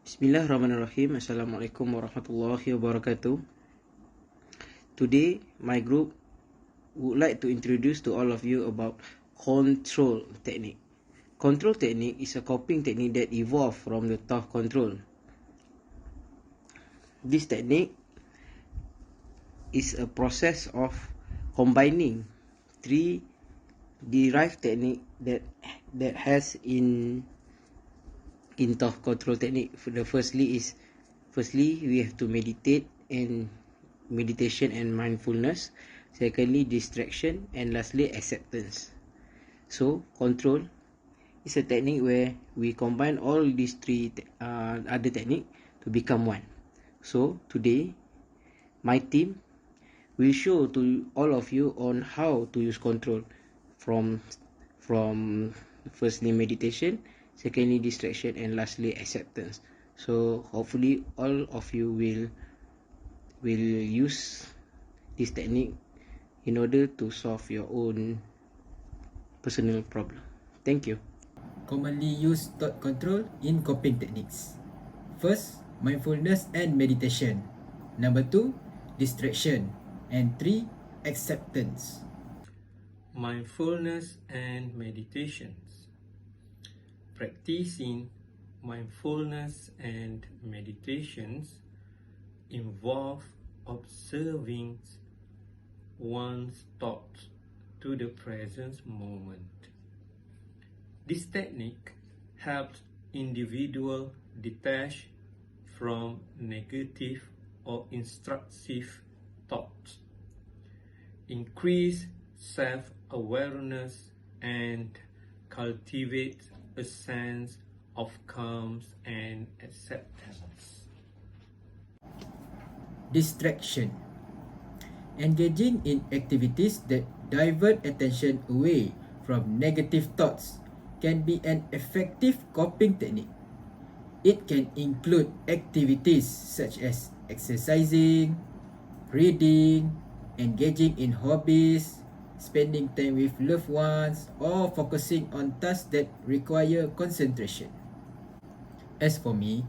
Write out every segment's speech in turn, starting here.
Bismillahirrahmanirrahim. Assalamualaikum warahmatullahi wabarakatuh. Today, my group would like to introduce to all of you about control technique. Control technique is a coping technique that evolved from the thought control. This technique is a process of combining three derived technique that has in thought control technique. Firstly, we have to meditate, and meditation and mindfulness. Secondly, distraction, and lastly, acceptance. So control is a technique where we combine all these three other technique to become one. So today, my team will show to all of you on how to use control from firstly meditation, secondly distraction, and lastly acceptance. So hopefully all of you will use this technique in order to solve your own personal problem. Thank you. Commonly used thought control in coping techniques. First, mindfulness and meditation. Number 2, distraction. And 3, acceptance. Mindfulness and meditations. Practicing mindfulness and meditations involve observing one's thoughts to the present moment. This technique helps individuals detach from negative or instructive thoughts, increase self-awareness, and cultivate a sense of calm and acceptance. Distraction. Engaging in activities that divert attention away from negative thoughts can be an effective coping technique. It can include activities such as exercising, reading, engaging in hobbies, spending time with loved ones, or focusing on tasks that require concentration. As for me,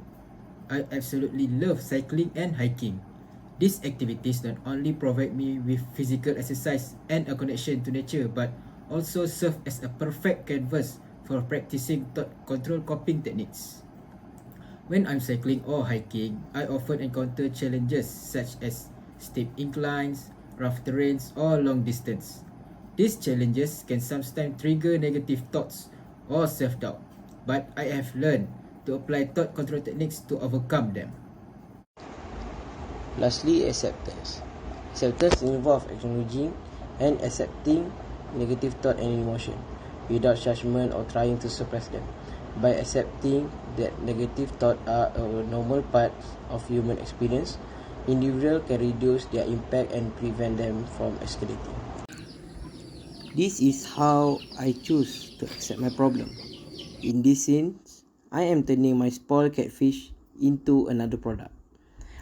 I absolutely love cycling and hiking. These activities not only provide me with physical exercise and a connection to nature, but also serve as a perfect canvas for practicing thought control coping techniques. When I'm cycling or hiking, I often encounter challenges such as steep inclines, rough terrains, or long distance. These challenges can sometimes trigger negative thoughts or self-doubt, but I have learned to apply thought control techniques to overcome them. Lastly, acceptance. Acceptance involves acknowledging and accepting negative thought and emotion without judgment or trying to suppress them. By accepting that negative thoughts are a normal part of human experience, individuals can reduce their impact and prevent them from escalating. This is how I choose to accept my problem. In this sense, I am turning my spoiled catfish into another product.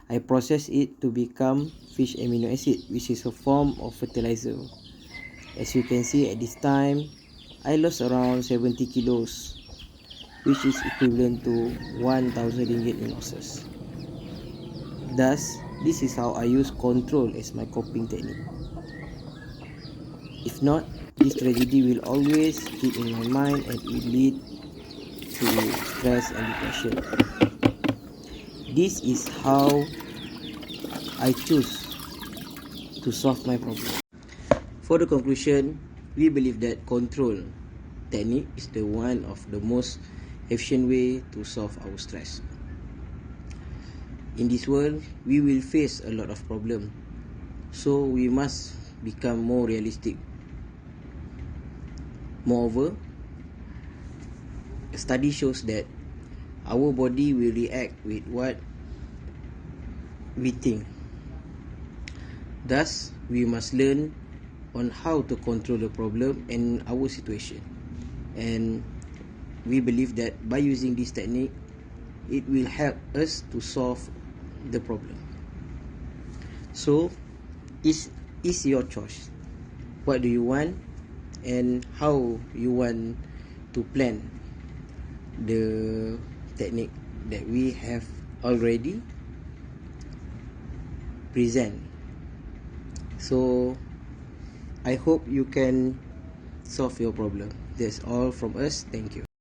I process it to become fish amino acid, which is a form of fertilizer. As you can see at this time, I lost around 70 kilos, which is equivalent to 1,000 ringgit in losses. Thus, this is how I use control as my coping technique. If not, this tragedy will always keep in my mind and it will lead to stress and depression. This is how I choose to solve my problem. For the conclusion, we believe that control technique is the one of the most efficient way to solve our stress. In this world, we will face a lot of problems, so we must become more realistic. Moreover, a study shows that our body will react with what we think. Thus, we must learn on how to control the problem and our situation. And we believe that by using this technique, it will help us to solve the problem. So, this is your choice. What do you want and how you want to plan the technique that we have already present. So I hope you can solve your problem. That's all from us. Thank you.